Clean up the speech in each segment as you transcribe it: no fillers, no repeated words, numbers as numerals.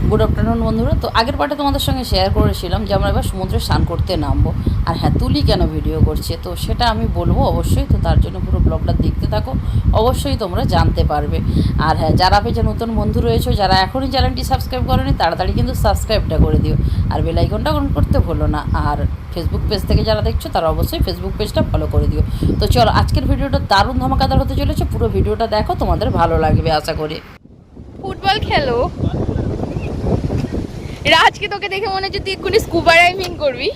Good afternoon বন্ধুরা। তো আগের পার্টে তোমাদের সঙ্গে শেয়ার করেছিলাম যে আমরা এবার সমুদ্রে স্নান করতে নামবো। আর হ্যাঁ, তুলি কেন ভিডিও করছে তো সেটা আমি বলবো অবশ্যই। তো তার জন্য পুরো ব্লগটা দেখতে থাকো, অবশ্যই তোমরা জানতে পারবে। আর হ্যাঁ, যারা পেজে নতুন বন্ধু রয়েছে, যারা এখনই চ্যানেলটি সাবস্ক্রাইব করেনি, তাড়াতাড়ি কিন্তু সাবস্ক্রাইবটা করে দিও আর বেল আইকনটা অন করতে ভুলো না। আর ফেসবুক পেজ থেকে যারা দেখছো তারা অবশ্যই ফেসবুক পেজটা ফলো করে দিও। তো চলো, আজকের ভিডিওটা দারুণ ধামাকাদার হতে চলেছে, পুরো ভিডিওটা দেখো, তোমাদের ভালো লাগবে আশা করি। ফুটবল খেলো রাজকে, তোকে দেখে মনে হচ্ছে তুই এক্ষুনি স্কুবা ডাইভিং করবি।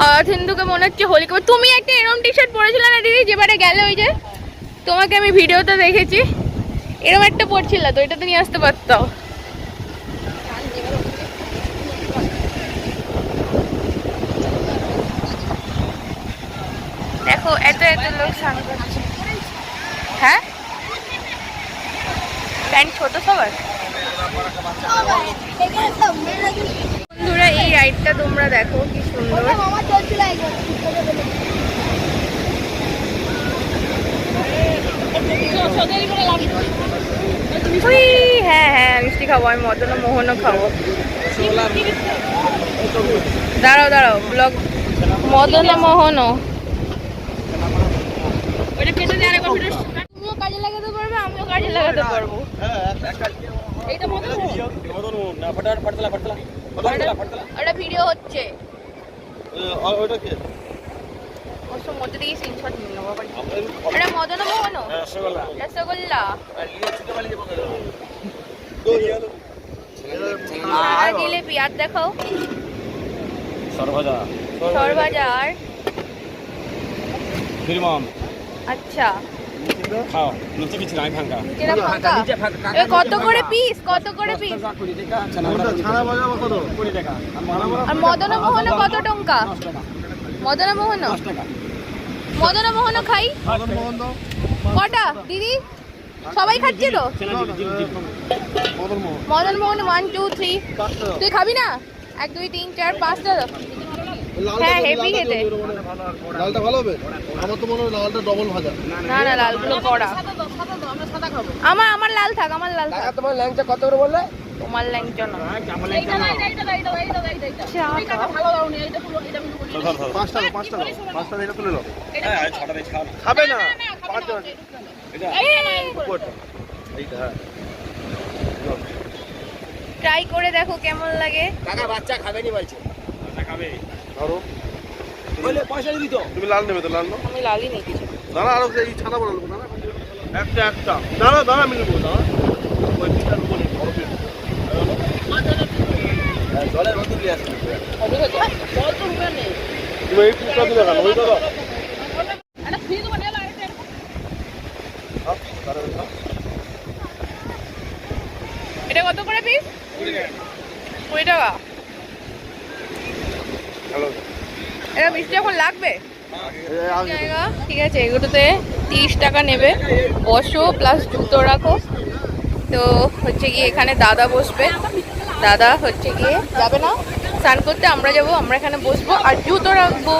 আর সিন্ধুকে মনে হচ্ছে হোলি করবি। তুমি একটা এরম টি শার্ট পরেছিলে না দিদি, যেবারে গেলে ওই যে তোমাকে আমি ভিডিওতে দেখেছি, এরম একটা পরছিল তো, এটা তো নিয়ে আসতে পারতাম। দেখো এত এত লোক স্নান করছে। হ্যাঁ, প্যান্ট ছোট সবার। বন্ধুরা এই রাইডটা তোমরা দেখো কি সুন্দর। হ্যাঁ হ্যাঁ, মিষ্টি খাবো, আমি মদন মোহনও খাবো। দাঁড়াও দাঁড়াও, ব্লগ মদন মোহনও তুমিও কাজে লাগাতে পারবে, আমিও কাজে লাগাতে পারবো। ওটা ভিডিও হচ্ছে, মধ্যে দিয়ে স্ক্রিনশট নিয়ে নেবো। এটা মদন মোহন রসগোল্লা, জিলেপি, আর দেখাও সরভাজা আর আচ্ছা কত করে পিস, কত করে পিস? আর মদন মোহন কত টঙ্কা? মদন মোহন, মদন মোহন খাই কটা দিদি? সবাই খাচ্ছে তো মদন মোহন। 1 2 3, তুই খাবি না? 1 2 3 4 5টা। হ্যাঁ, হেভি খেতে। লালটা ভালো হবে? আমার তো মনে হয় লালটা ডবল ভাজা। না না, লালগুলো কড়া। আমার লাল থাক, আমার লাল থাক। তোমার ল্যাংচা কত করে বললে? তোমার ল্যাংচা না, পাঁচটা এটা তুলে নাও। খাবে না ট্রাই করে দেখো কেমন লাগে। কাকা বাচ্চা খাবে নি বলছে, খাবে। ধরো বলে পয়সা দিবি তো। তুমি লাল নেবে তো? লাল নাও। আমি লালই নেই কিছু। দাঁড়া, আরো এই ছানা বড় লোক দাঁড়া, একটা দাঁড়া দাঁড়া মিলবো। দাঁড়া ওই পিটার উপরে বড় পিট জলের মধ্যে দিয়ে আসছে। জল তো রুমে নেই, তুমি এই পিটটা দিলে কেন? ওই দাদা এটা ফ্রি তো বানিয়ে লাগে। এটা কত করে পিস? 20 টাকা। হ্যালো, এটা মিষ্টি এখন লাগবে। ঠিক আছে, এগুলোতে 30 টাকা নেবে। বসো প্লাস জুতো রাখো। তো হচ্ছে গিয়ে এখানে দাদা বসবে, দাদা হচ্ছে গিয়ে যাবে না স্নান করতে, আমরা যাবো, আমরা এখানে বসবো আর জুতো রাখবো।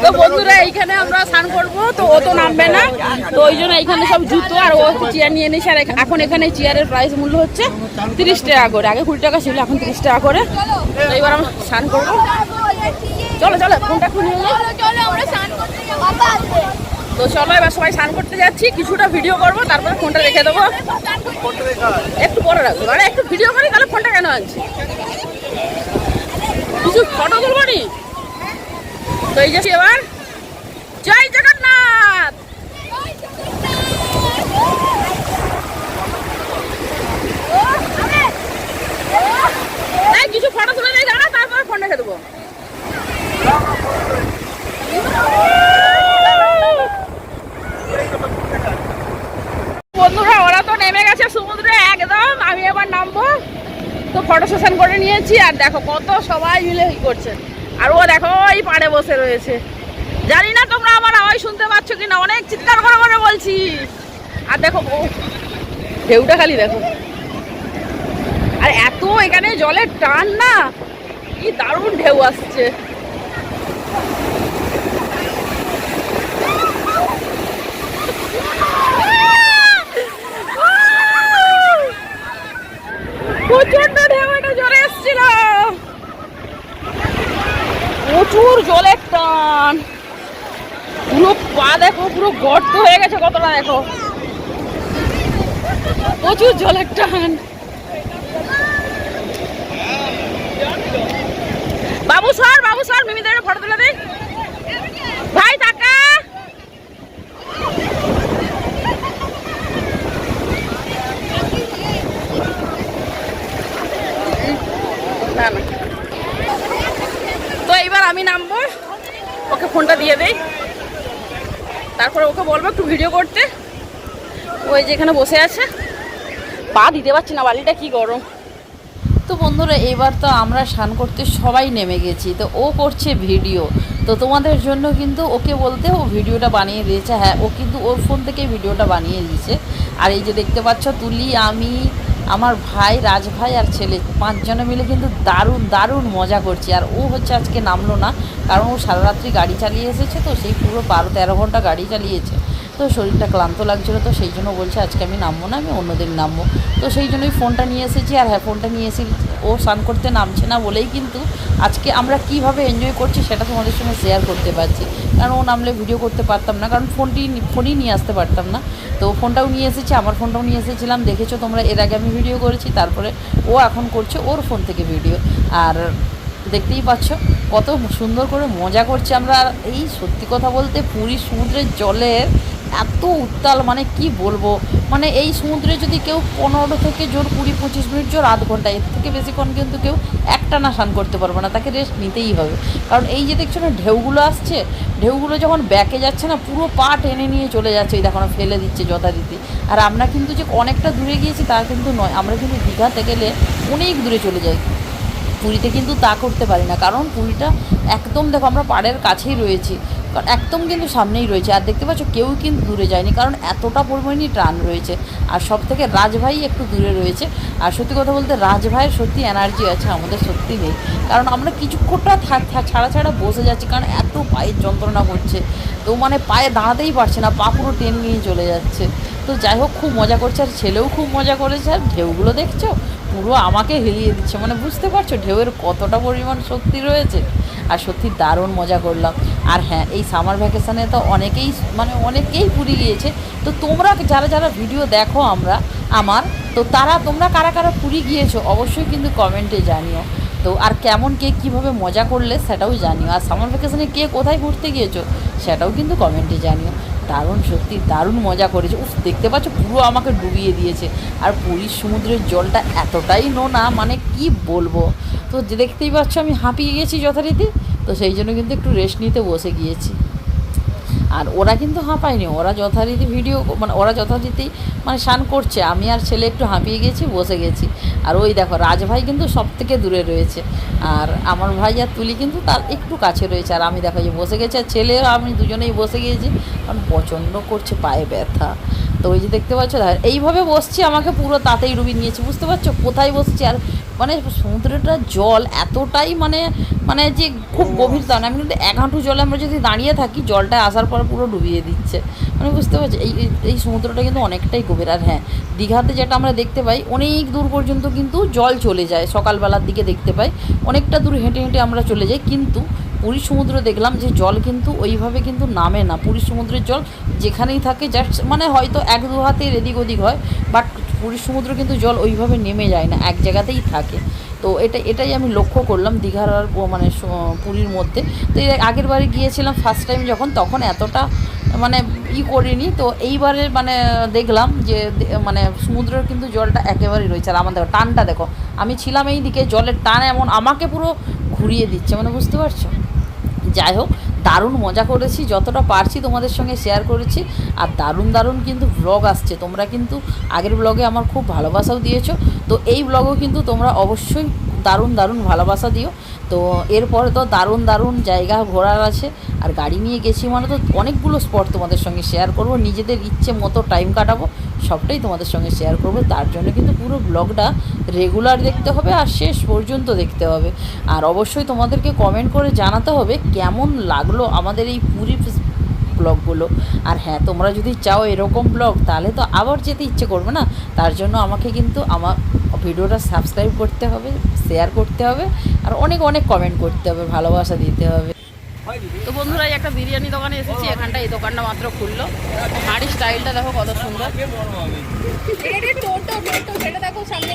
তো বন্ধুরা, এইখানে আমরা স্নান করবো, তো ও তো নামবে না, তো ওই জন্য এইখানে সব জুতো আর ও চেয়ার নিয়ে নিয়েছে। আর এখন এখানে চেয়ারের প্রাইস মূল্য হচ্ছে 30 টাকা করে। আগে 20 টাকা ছিল, এখন 30 টাকা করে। তো এবার আমরা স্নান করবো। চলো চলো, ফোনটা খুলে তো চলো, এবার সবাই স্নান করতে যাচ্ছি। কিছুটা ভিডিও করবো, তারপরে ফোনটা রেখে দেবো। একটু পরে রাখবো, মানে একটু ভিডিও করি, তাহলে ফোনটা কেন আনছি? কিছু ফটো তুলবো নি। তো এই যে এবার জয় জগন্নাথ। কিছু ফটো তুলে নেই দাঁড়া, তারপর ফোন রেখে দেবো। বন্ধুরা, ওরা তো নেমে গেছে সমুদ্রে একদম, আমি এবার নামবো। তো ফটো সেশন করে নিয়েছি, আর দেখো কত সবাই মিলে করছে। আর ও দেখো এই পাড়ে বসে রয়েছে। জানি না তোমরা আমার আওয়াজ শুনতে পাচ্ছ কিনা, অনেক চিৎকার করে করে বলছি। আর দেখো ঢেউটা খালি দেখো। এখানে জলের টান না, কি দারুণ ঢেউ আসছে। প্রচন্ড ঢেউ, এটা জলে এসছিল, প্রচুর জলের টান। পুরো পা দেখো, পুরো গর্ত হয়ে গেছে কতটা, দেখো প্রচুর জলের টান। বাবু সর মিমিদের ফটো তুলে দে ভাই, টাকা না না। তো এইবার আমি নামবো, ওকে ফোনটা দিয়ে দেই, তারপরে ওকে বলবো একটু ভিডিও করতে। ওই যেখানে বসে আছে, পা দিতে পারছি না, বালিটা কি গরম। তো বন্ধুরা এবার তো আমরা স্নান করতে সবাই নেমে গেছি, তো ও করছে ভিডিও। তো তোমাদের জন্য কিন্তু ওকে বলতে ও ভিডিওটা বানিয়ে দিয়েছে। হ্যাঁ, ও কিন্তু ওর ফোন থেকে ভিডিওটা বানিয়ে দিয়েছে। আর এই যে দেখতে পাচ্ছ, তুলি, আমি, আমার ভাই, রাজভাই আর ছেলে, 5 জনে মিলে কিন্তু দারুণ দারুণ মজা করছি। আর ও হচ্ছে আজকে নামলো না, কারণ ও সারা রাত্রি গাড়ি চালিয়ে এসেছে, তো সেই পুরো 12-13 ঘন্টা গাড়ি চালিয়েছে, তো শরীরটা ক্লান্ত লাগছিলো, তো সেই জন্য বলছে আজকে আমি নামবো না, আমি অন্যদিন নামবো। তো সেই জন্যই ফোনটা নিয়ে এসেছি। আর হ্যাঁ, ফোনটা নিয়ে এসে ও স্নান করতে নামছে না বলেই কিন্তু আজকে আমরা কীভাবে এনজয় করছি সেটা তোমাদের সঙ্গে শেয়ার করতে পারছি। কারণ ও নামলে ভিডিও করতে পারতাম না, কারণ ফোনই নিয়ে আসতে পারতাম না। তো ফোনটাও নিয়ে এসেছি, আমার ফোনটাও নিয়ে এসেছিলাম, দেখেছো তোমরা, এর আগে আমি ভিডিও করেছি, তারপরে ও এখন করছে ওর ফোন থেকে ভিডিও। আর দেখতেই পাচ্ছ কত সুন্দর করে মজা করছি আমরা। আর এই সত্যি কথা বলতে পুরীর সমুদ্রের জলের এত উত্তাল, মানে কি বলবো, মানে এই সমুদ্রে যদি কেউ 15 থেকে জোর 20-25 মিনিট জোর আধ ঘন্টা, এর থেকে বেশিক্ষণ কিন্তু কেউ একটানা স্নান করতে পারবে না, তাকে রেস্ট নিতেই হবে। কারণ এই যে দেখছো না ঢেউগুলো আসছে, ঢেউগুলো যখন ব্যাকে যাচ্ছে না, পুরো পা টেনে নিয়ে চলে যাচ্ছে, এই দেখো না ফেলে দিচ্ছে যথারীতি। আর আমরা কিন্তু যে অনেকটা দূরে গিয়েছি তা কিন্তু নয়, আমরা কিন্তু দীঘাতে গেলে অনেক দূরে চলে যাই, পুরীতে কিন্তু তা করতে পারি না। কারণ পুরীটা একদম দেখো আমরা পাড়ের কাছেই রয়েছি, একদম কিন্তু সামনেই রয়েছে। আর দেখতে পাচ্ছ কেউ কিন্তু দূরে যায়নি, কারণ এতটা পরিমাণই টান রয়েছে। আর সব থেকে রাজভাই একটু দূরে রয়েছে। আর সত্যি কথা বলতে রাজভাইয়ের সত্যি এনার্জি আছে, আমাদের সত্যি নেই। কারণ আমরা কিছুক্ষণটা ছাড়া বসে যাচ্ছি, কারণ এত পায়ের যন্ত্রণা করছে, তো মানে পায়ে দাঁড়াতেই পারছে না, পা পুরো টেনে নিয়ে চলে যাচ্ছে। তো যাই হোক, খুব মজা করছে, আর ছেলেও খুব মজা করেছে। আর ঢেউগুলো দেখছো, পুরো আমাকে হিলিয়ে দিচ্ছে, মানে বুঝতে পারছো ঢেউয়ের কতটা পরিমাণ শক্তি রয়েছে। আর সত্যি দারুণ মজা করলাম। আর হ্যাঁ, এই সামার ভ্যাকেশানে তো অনেকেই পুরী গিয়েছে। তো তোমরা যারা ভিডিও দেখো আমার, তো তোমরা কারা কারা পুরী গিয়েছো অবশ্যই কিন্তু কমেন্টে জানিও। তো আর কেমন কে কীভাবে মজা করলে সেটাও জানিও। আর সামার ভ্যাকেশানে কে কোথায় ঘুরতে গিয়েছো সেটাও কিন্তু কমেন্টে জানিও। দারুণ, সত্যি দারুণ মজা করেছে। দেখতে পাচ্ছ পুরো আমাকে ডুবিয়ে দিয়েছে। আর পুরীর সমুদ্রের জলটা এতটাই নোনা, মানে কি বলবো। তো যে দেখতেই পাচ্ছ আমি হাঁপিয়ে গেছি যথারীতি, তো সেই জন্য কিন্তু একটু রেস্ট নিতে বসে গিয়েছি। আর ওরা কিন্তু হাঁপায়নি, ওরা যথারীতি ওরা যথারীতি স্নান করছে, আমি আর ছেলে একটু হাঁপিয়ে গেছি, বসে গেছি। আর ওই দেখো রাজভাই কিন্তু সব থেকে দূরে রয়েছে, আর আমার ভাই আর তুলি কিন্তু তার একটু কাছে রয়েছে। আর আমি দেখো যে বসে গেছি, আর ছেলে আমি দুজনেই বসে গিয়েছি, কারণ প্রচণ্ড করছে পায়ে ব্যথা। তো ওই যে দেখতে পাচ্ছ এইভাবে বসছি, আমাকে পুরো তাতেই ডুবিয়ে নিয়েছি, বুঝতে পারছো কোথায় বসছি। আর সমুদ্রটার জল এতটাই যে খুব গভীর, তা না, আমি কিন্তু 1 হাঁটু জলে আমরা যদি দাঁড়িয়ে থাকি, জলটা আসার পর পুরো ডুবিয়ে দিচ্ছে, বুঝতে পারছি এই সমুদ্রটা কিন্তু অনেকটাই গভীর। আর হ্যাঁ, দীঘাতে যেটা আমরা দেখতে পাই, অনেক দূর পর্যন্ত কিন্তু জল চলে যায়, সকালবেলার দিকে দেখতে পাই অনেকটা দূর হেঁটে হেঁটে আমরা চলে যাই। কিন্তু পুরী সমুদ্র দেখলাম যে জল কিন্তু ওইভাবে কিন্তু নামে না। পুরী সমুদ্রের জল যেখানেই থাকে, জাস্ট হয়তো 1-2 হাতের এদিক ওদিক হয়, বাট পুরী সমুদ্র কিন্তু জল ওইভাবে নেমে যায় না, এক জায়গাতেই থাকে। তো এটাই আমি লক্ষ্য করলাম দীঘার আর পুরীর মধ্যে। তো এর আগের বারে গিয়েছিলাম ফার্স্ট টাইম যখন, তখন এতটা করিনি। তো এইবারে দেখলাম যে সমুদ্রের কিন্তু জলটা একেবারেই রয়েছে। আর আমার দেখো টানটা দেখো, আমি ছিলাম এই দিকে, জলের টান এমন আমাকে পুরো ঘুরিয়ে দিচ্ছে, বুঝতে পারছো। যাই হোক, দারুণ মজা করেছি, যতটা পারছি তোমাদের সঙ্গে শেয়ার করেছি। আর দারুণ কিন্তু ব্লগ আসছে, তোমরা কিন্তু আগের ব্লগে আমার খুব ভালোবাসাও দিয়েছো, তো এই ব্লগও কিন্তু তোমরা অবশ্যই দারুণ ভালোবাসা দিও। তো এরপরে তো দারুণ দারুণ জায়গা ঘোরার আছে, আর গাড়ি নিয়ে গেছি মানে তো অনেকগুলো স্পট তোমাদের সঙ্গে শেয়ার করব, নিজেদের ইচ্ছে মতো টাইম কাটাবো, সবটাই তোমাদের সঙ্গে শেয়ার করব। তার জন্য কিন্তু পুরো ব্লগটা রেগুলার দেখতে হবে আর শেষ পর্যন্ত দেখতে হবে। আর অবশ্যই তোমাদেরকে কমেন্ট করে জানাতে হবে কেমন লাগলো আমাদের এই পুরী ব্লগগুলো। আর হ্যাঁ, তোমরা যদি চাও এরকম ব্লগ তাহলে তো আবার যেতে ইচ্ছে করবে না, তার জন্য আমাকে কিন্তু আমার ভিডিওটা সাবস্ক্রাইব করতে হবে, শেয়ার করতে হবে, আর অনেক অনেক কমেন্ট করতে হবে, ভালোবাসা দিতে হবে। তো বন্ধুরা, এই একটা বিরিয়ানি দোকানে এসেছি, এখানটা এই দোকানটা মাত্র খুললো। হাঁড়ি স্টাইলটা দেখো কত সুন্দর।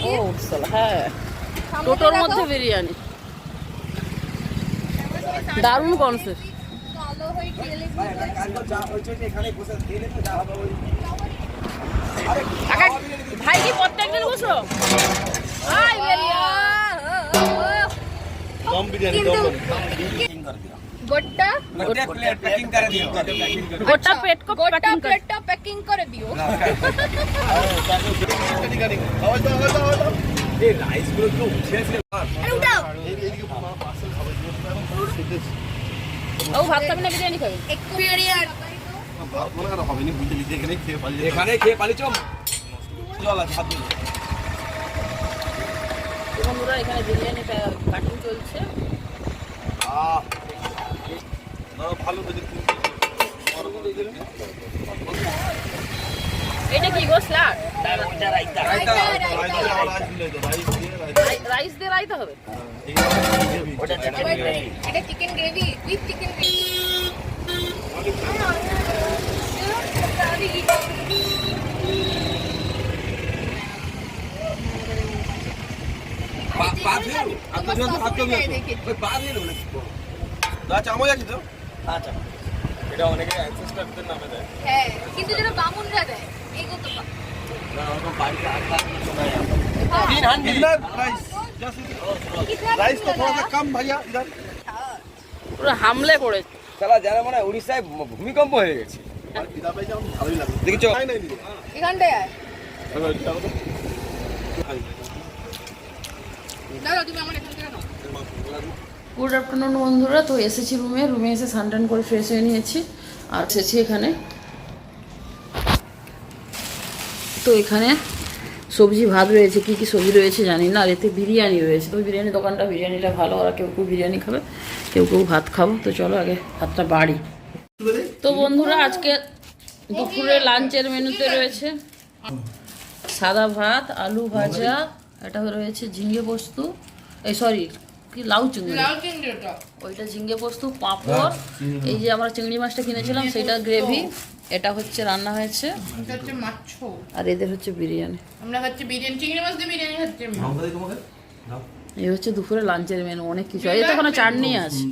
ও হ্যাঁ, টোটোর মধ্যে বিরিয়ানি, দারুণ কনসেপ্ট। ভাই কি প্রত্যেকদিন বসো? दम बिरयानी दम गोटा प्लेट पैकिंग कर दियो गोटा पेट को गोटा प्लेटটা প্যাকিং করে দিও। এই রাইস গুলো তো উঠে আসে আরে উঠাও। ও ভাত খাবে না বিরিয়ানি খাবে? একটু বিরিয়ানি ভাত মনে করা হবে না, বুঝতে লিখে এখানে খেয়ে পালি, এখানে খেয়ে পালি চল চল আজ হাত দিন। বন্ধুরা, এখানে বিরিয়ানি কাটিং চলছে। না ভালো দেখে এটা কি গো স্যালাড? রাইস দিয়ে রাইতা হবে। এটা chicken gravy with chicken gravy. হ্যাঁ, কিন্তু যেটা বামুনরা দেয় এগো তো राइस तो थोड़ा सा कम भैया इधर পুরো হামলে করেছে। সালা যারা মনে হয় উড়িষ্যায় ভূমিকম্প হয়ে গেছে इधर भाई जाओ भालोই লাগে দেখছো নাই নাই দিদি এখানটায় আয়। দাদা তুমি আমার এখান থেকে নাও। গুড আফটারনুন বন্ধুরা, তো এসেছি রুমে এসে স্নান করে ফ্রেশ হয়ে নিয়েছি আর এসেছি এখানে। তো এখানে সবজি ভাত রয়েছে, কী কী সবজি রয়েছে জানি না, আর এতে বিরিয়ানি রয়েছে। তো বিরিয়ানি দোকানটা, বিরিয়ানিটা ভালো, ওরা কেউ কেউ বিরিয়ানি খাবে, কেউ কেউ ভাত খাবো। তো চলো আগে ভাতটা বাড়ি। তো বন্ধুরা, আজকে দুপুরে লাঞ্চের মেনুতে রয়েছে সাদা ভাত, আলু ভাজা, এটা রয়েছে ঝিঙে পোস্ত, কি লাউ চিংড়ি, ওইটা ঝিঙে পোস্ত, পাঁপড়, এই যে আমরা চিংড়ি মাছটা কিনেছিলাম সেটা গ্রেভি, এটা হচ্ছে রান্না হয়েছে, এটা হচ্ছে মাছ। আর এদের হচ্ছে বিরিয়ানি। আমরা হচ্ছে বিরিয়ানি, চিংড়ি মাছ দিয়ে বিরিয়ানি হচ্ছে। এই হচ্ছে দুপুরে লাঞ্চের মেনু, অনেক কিছু, এই তো ওখানে চাটনি আছে।